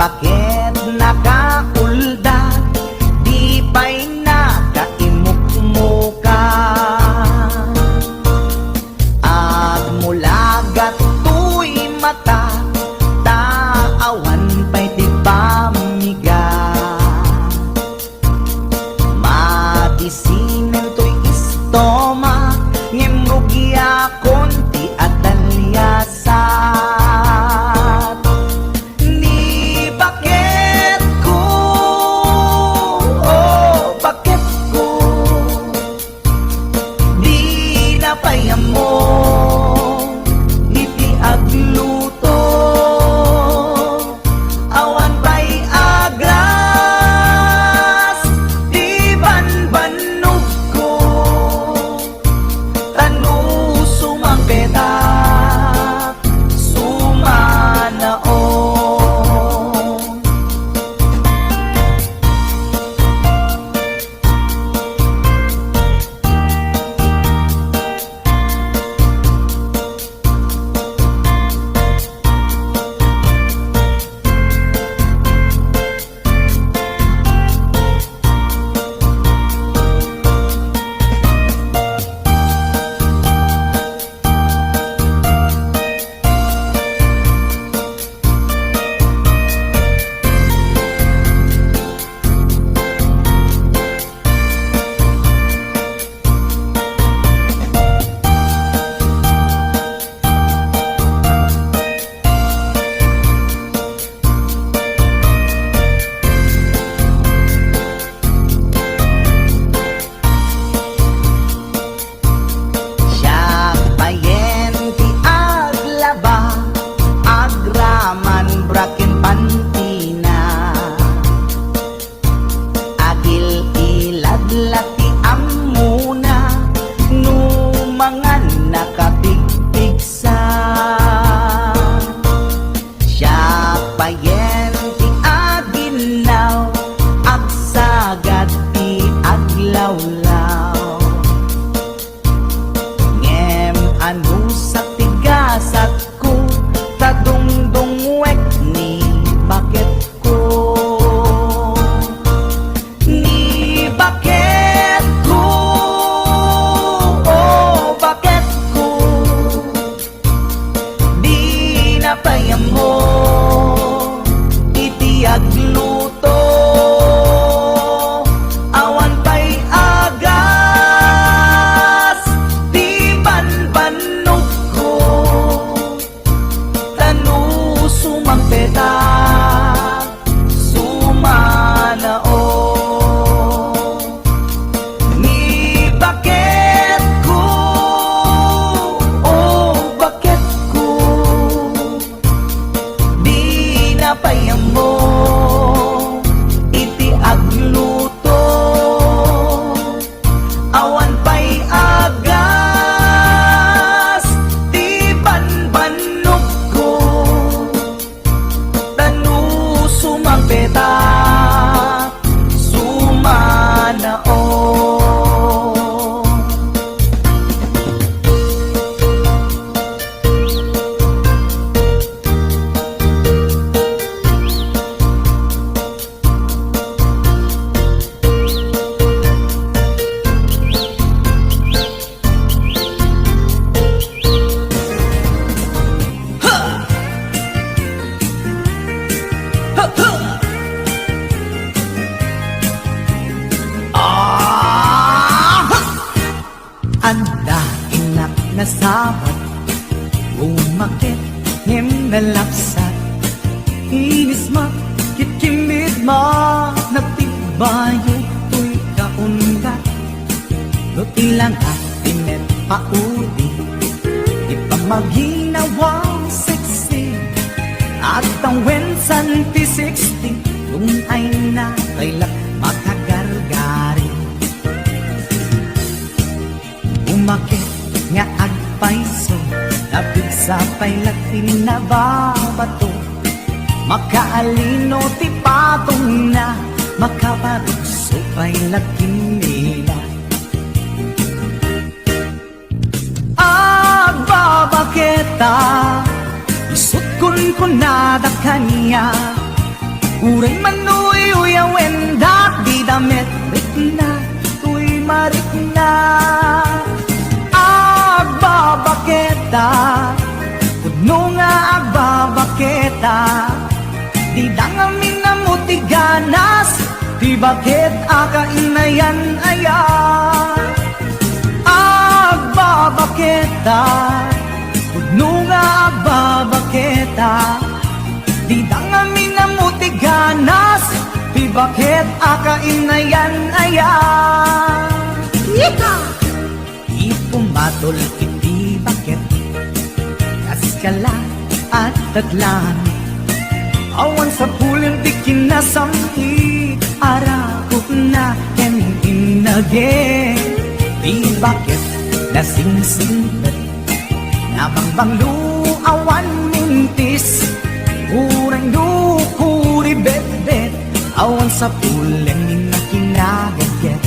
bakit nakaulda, di pa'y nakaimukmuka. At mula gato'y mata, taawan pa'y di pamiga. Matisinan to'y istoma, ngimrugya konti at dalyasat. Ni bakit ko, oh bakit ko, di napayam mo, iti agluto, awan pa'y agras, di banbanog ko, tanu sumampetak, sumanaon. Brakin pantina, agil ilad lati amuna, numangan nakapigpigsa. Siya payen ti aginaw, agsagad ti aglawlaw. Ngem anu sa tigasat ko, tadungdungwek ni bakit ko, ni bakit ko, oh bakit ko, di napayam mo, iti agluto, awan pa'y agas, di banbanog ko, tanu sumampetak, sumanaon. Ni bakit ko, oh bakit ko, di napayam mo, iti agluto, awan pa'y agas, di banbanog ko, tanu sumampetak, sumanaon. Anda inak nasabat, umakit ngem nalapsat, inis makikimid nagtibayo to'y kaundat. No ilang atinet pauli, ipamaginawang sexy, at ang wensan ti 60, kung ay na kailak makagargari. Umakit nga agpaiso, labig sa paylatin na babato, makaalino ti patong na, makabarugso paylatin nila. Agbabaketa, isut kun kunada kanya, Uray manuy uyawenda di damit rikna tuy marikna agbabaketa kudno nga agbabaketa di dangamin na mutiganas di bakit akainayan aya agbabaketa kudno nga agbabaketa di dangamin na mutiganas di bakit akainayan aya ipumatol iti bakit kaskala at taglan awan sa pulim di kinasamti arakot na ken inage di bakit nasingsingbat nabangbang luawan mintis urang dukuri bet-bet awan sa pulim na kinagaget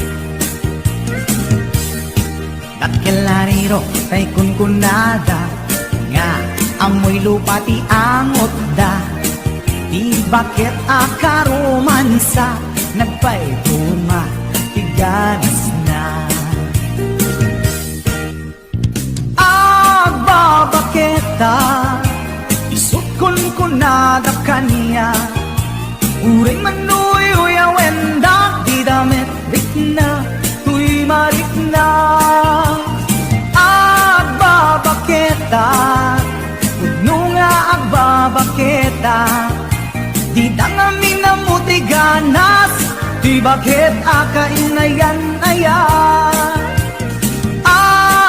kakelariro tay kunkunada nga amoy lupa ti angot da di bakit akaromansa nagpaituma tiganas na agbabaketa isukon kunada kaniya uring manuy uyawenda di damit rikna tuy marikna agbabaketa kudno nga agbabaketa di dangamin na mutiganas di bakit akainayan aya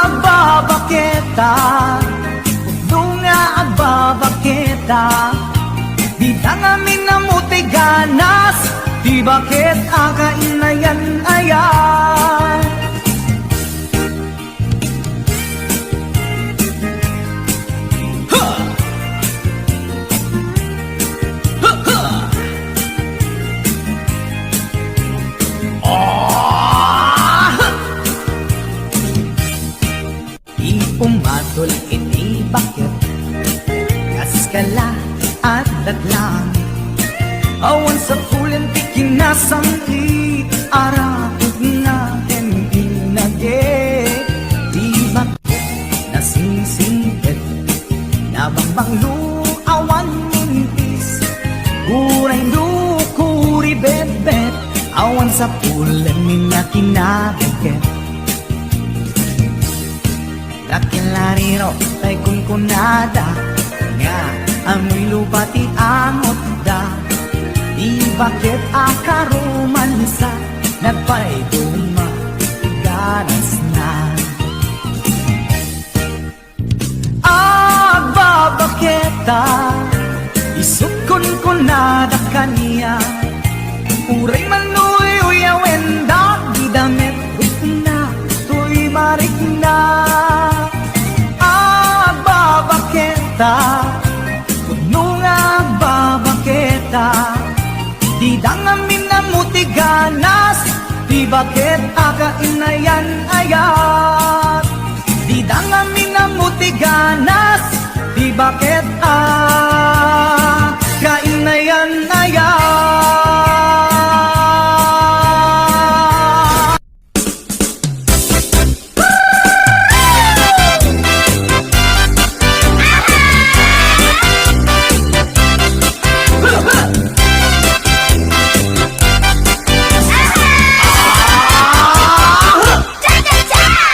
agbabaketa kudno nga agbabaketa di dangamin na mutiganas di bakit akainayan aya Pumatol iti bakit kaskala at datlang awan sa pulen ti kinasamti arakot na inage di bakit nasingsingpet nabangbang luawan mintis kuray dukuri bet-bet awan sa pulen na kinagaget kakelariro tay kunkunada nga amoy lupa ti angot da di bakit akaromansa nagpaituma ganas na agbabaketa isukon kunada kaniya uray manuy uyawenda di damit rikna tuy marikna kudno nga agbabaketa di dangamin na mutiganas di bakit akainayan ayat di dangamin na mutiganas di bakit akainayan ayat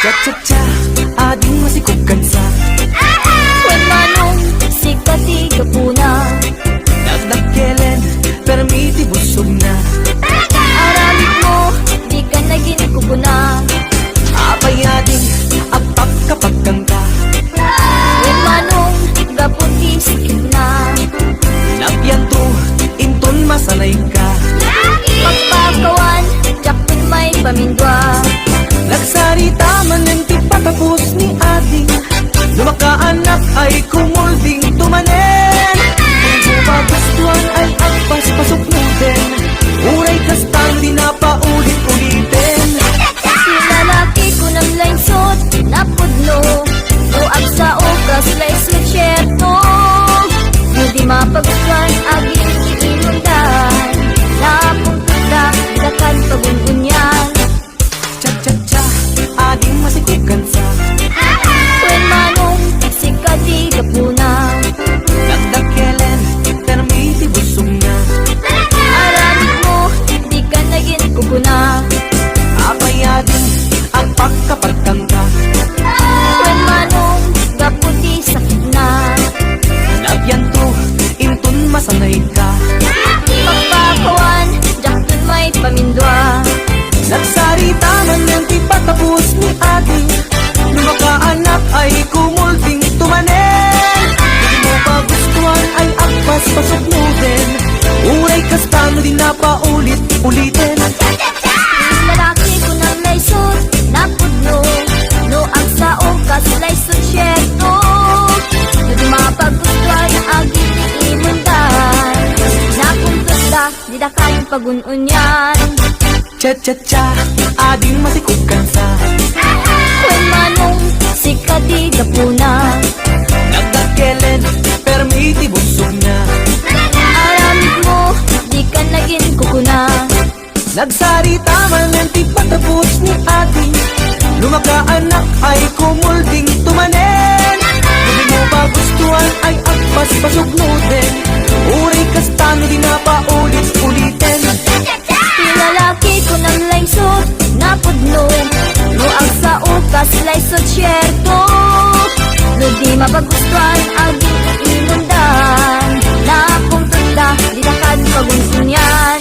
cha-cha-cha, ading masikog kansa Wen manong sikati kapuna Nagdagkelen, permiti busog na Aramid mo, di ka naging kupuna Apay ading, apak kapag kangka Wen manong gaputi sikip na Napyan to, inton masanay ka Pagpakawan, jakpin may pamindwa Nagsarita man ng ti patapos ni ading Lumakaanak ay kumulding tumanen Kung magustuhan ay agpas pasok natin Uray kastang di na paulit-ulitin Sinalaki ko ng linesot na pudno Buag sa okas lays masyerto Hindi mapagustuhan aging iinundan ulitin. Lalaki ko nang laysot na pudno, no ang sa okas laysot syerto. Hindi mapagustay agit imundan, napuntos da di da kayong pagununyan. Cha-cha-cha, ading masikukan sa Kung manong si kadiga puna, nagdakelen, permiti busog na. aramid mo di ka naging kukuna. Nagsarita man ng di patapos ni ating lumakaanak ay kumulding tumanen. Hindi mo ba gustuhan ay agpas pasugnutin, uray kastano di na paulit-ulitin. Lalaki ko nang laysot na pudno, no ang sa ukas laysot syerto. No di mapagustuhan aging imundan, napuntot da di na kan pagunsunyan.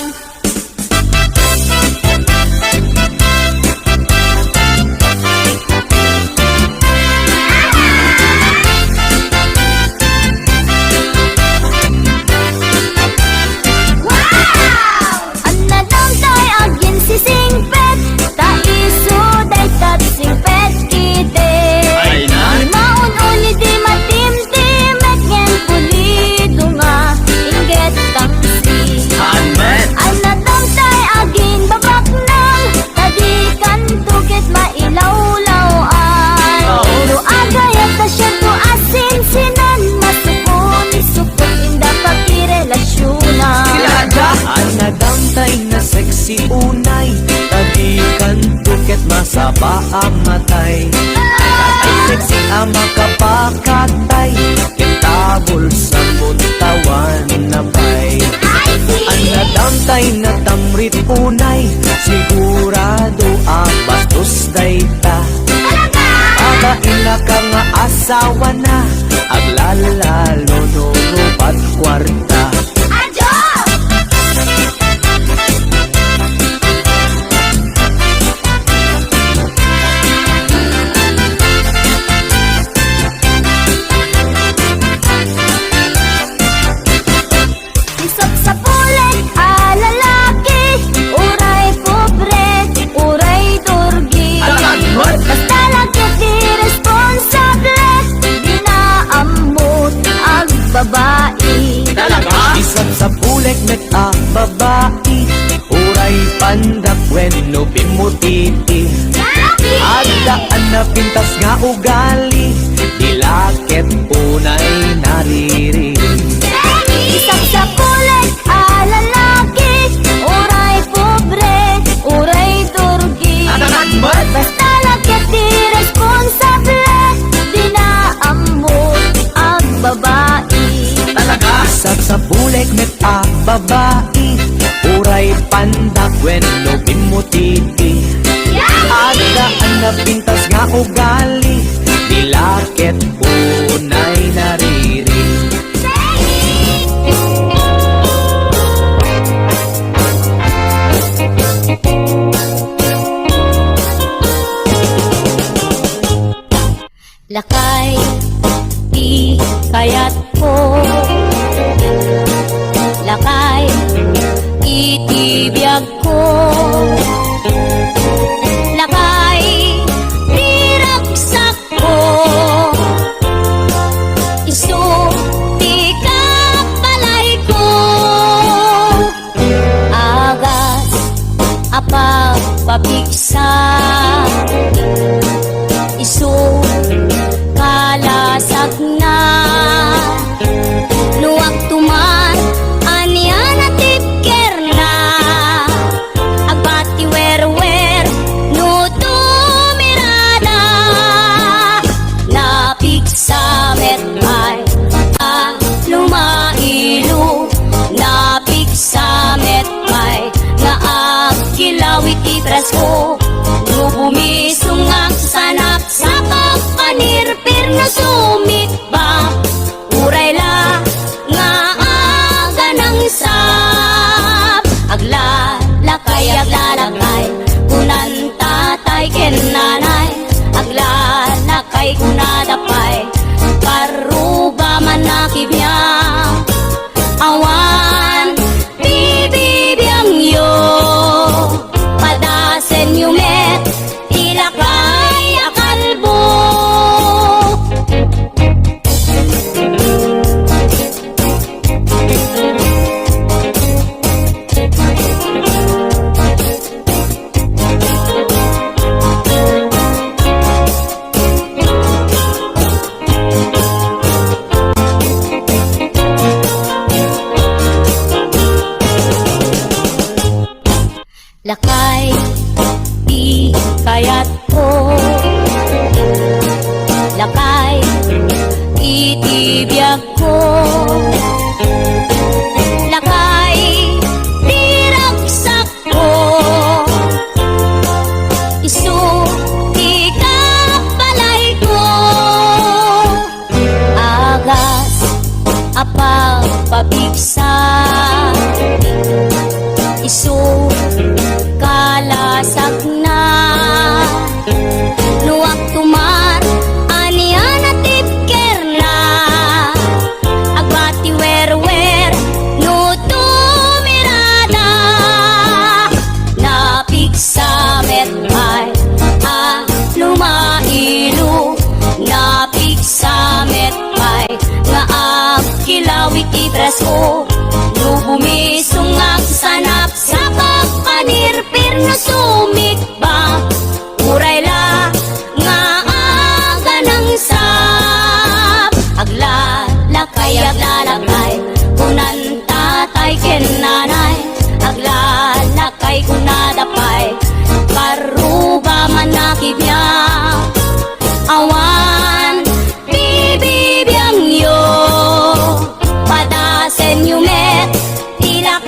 Si unay, tadikan tuket masaba ang matay. Ay sexy ang makapakatay, kitabol sa buntawan na bay. Ang nadamtay na tamrit unay, sigurado ang bastos dayta. Pagaila ka nga asawa na, aglalalo no rupat kwarta. Babae isang sa bulek met a babae, uray pandak wenno pimutiti. Adaan na pintas nga ugali, dilaket unay nariri. isang sa kulay lalaki, uray pobre, uray durgi. Basta lakyat di responsable, di na amot ang babae. Isang sa bulek met a babae, uray pandak wenno pimutiti. Adaan na pintas nga ugali, dilaket unay nariri. Lakay, di kayat ko. Lakay, itibiyag ko. Lakay, riragsak ko. Isu, di ka palay ko. Agas, apag pabigsa. Isu, kalasag na. Luwag tuman, aniya na tipker na. Agbati wer-wer, no tumirada. Napig sa metay, lumailu. Napig sa metay, nga agkilawit itras ko. No bumisungak sa sanap sa pagpanirpir na sumikba. Uray la nga aga ng sap. Aglalakay, aglalakay, kunan tatay ken nanay. Aglalakay kunadapay, paruba man nakibiyang. Awan bibibiyang yo. Isu kalasak na luwak tumar anian at tipker na agbati wer no tumirada napiksa metay a lumailu napiksa metay nga kilawi ibraso no bumisungag sanap sa kapanirpir no sumikba uray la nga aga ng sap aglalakay kunan tatay ken nanay aglalakay kunadapay karuba man nakibya awan bibibiyang yo padasen yumet tila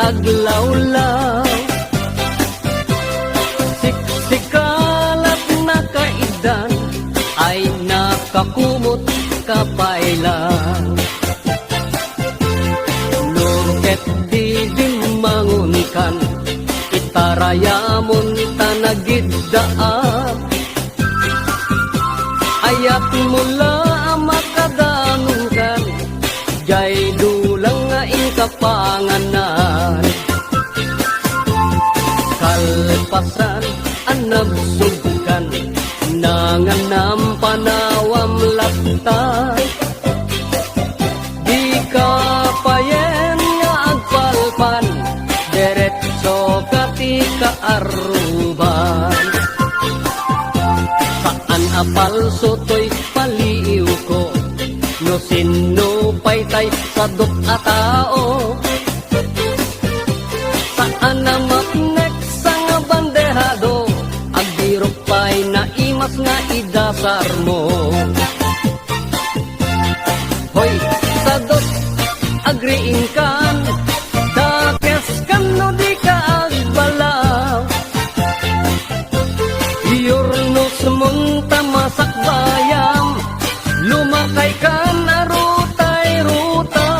aglawlaw. Siksikalat na kaidan ay nakakumot kapailan. Lurket di dimangon kan, itarayamon tanagiddaap. Ayat mula makadanong kan, jay dulang nga inkapanganan. Kalpasan ang nabsugkan, nanganam panawam laktay. Di ka payen nga agpalpan, deretso kati kaaruban. Saan apal soto'y paliw ko, no sino paytay sa dot a tao. Saan na maknek sang bandehado, agdirok pa'y naimas nga idasar mo. Hoy, sa dot agriin kan, dakes kan no di ka agbalaw. Iyorno sumunta masak bayam, lumakay ka na rutay-rutay.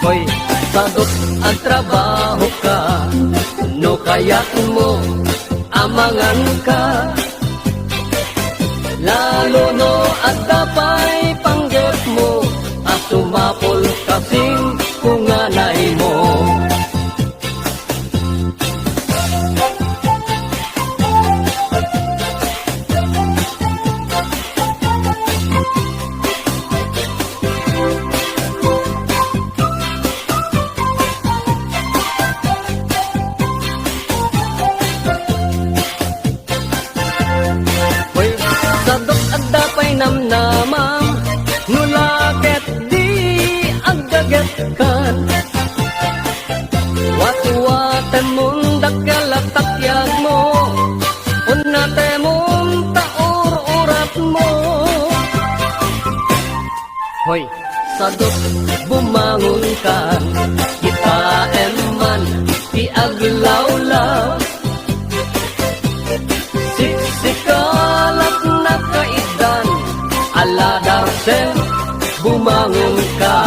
Hoy, sadot ang trabaho ka, no kaya't mo amangan ka. Lalo no at dapay panggap mo, at sumapol kasing kunganay mo. Namnamam, nulaket di agaget kan. Watu-watan mong dakalatakyak mo, unate mong taur-urat mo. Hoy, sadot bumangon ka, kita eman iaglaw-law. Siksikalat na kaidan, aladarsen bumangon ka.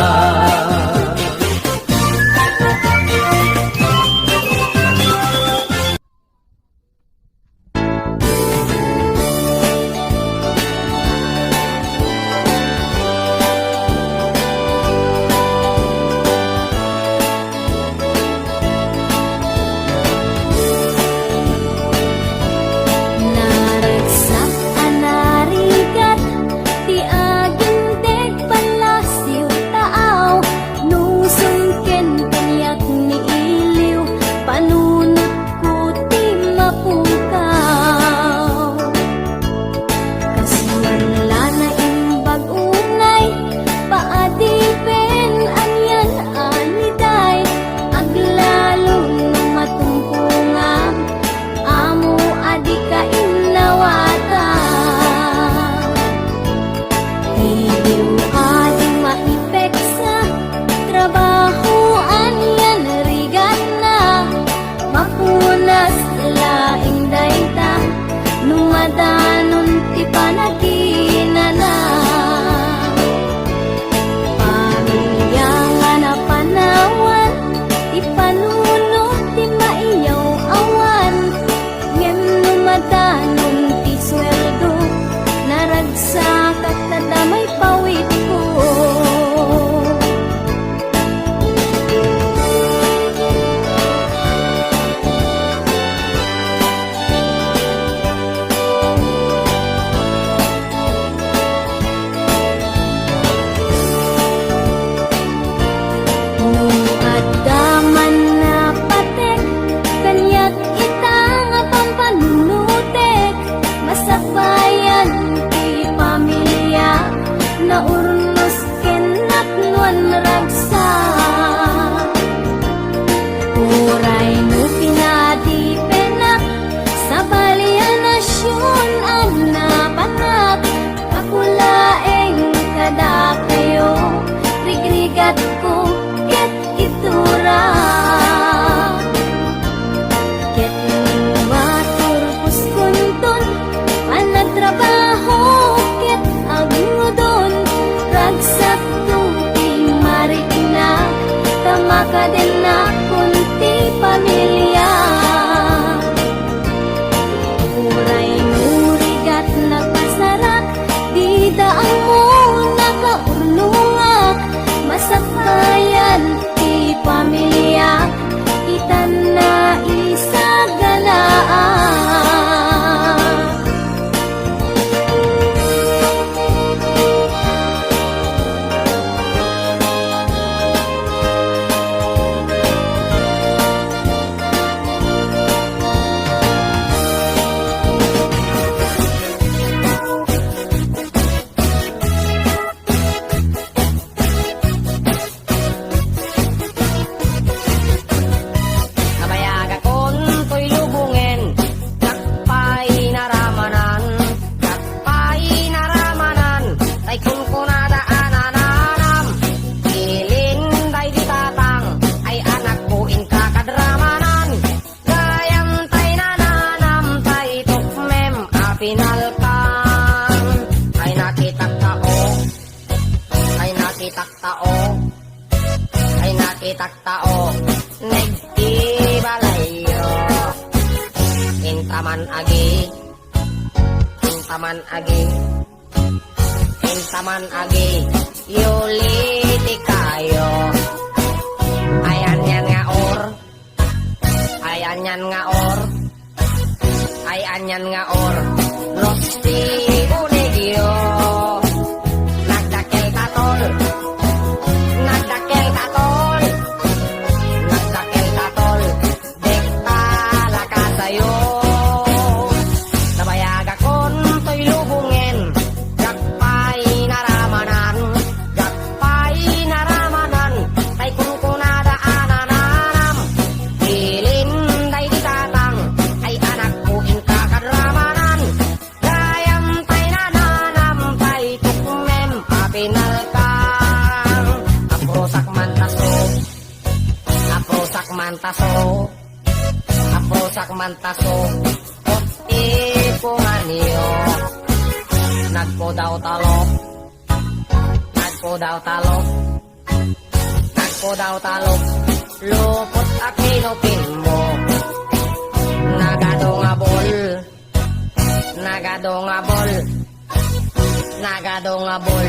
makadena kunti pamilya. Uray nurigat nagpasarak, di daang mo nakaurlungak. Masakayan ti pamilya, itan na isaganaan. Nabayag akon to'y lubungin, dakpay naramanan, dakpay naramanan, tay kun ko nadaanan. Ilin day di tatang, ay anak ko in kakadramanan. Gayam tay nananam, tay tukmem apinalkan. Ay nakitak tao, ay nakitak tao, ay nakitak tao, nagtibalayo. Intaman agi, intaman agi, intaman agi, yuliti kayo. Ayan yan nga or, ayan yan nga or, ayan yan nga or, losti unigyo. Nagdakel katol, nagdakel katol, nagdakel katol, dektala ka sa'yo. Nabayag akon to'y lubungin, dakpay naramanan, dakpay naramanan, tay kun ko nadaanan. Ilin day di tatang, ay anak ko in kakadramanan. Gayam tay nananam, tay tukmem apinalkang. Aprosak mantaso, aprosak mantaso, aprosak mantaso, ot ipunganyo. Nagpo daw talok, nagpo daw talok, nagpo daw talok, lupot at kinupin mo. Nagadongabol, nagadongabol, nagadongabol,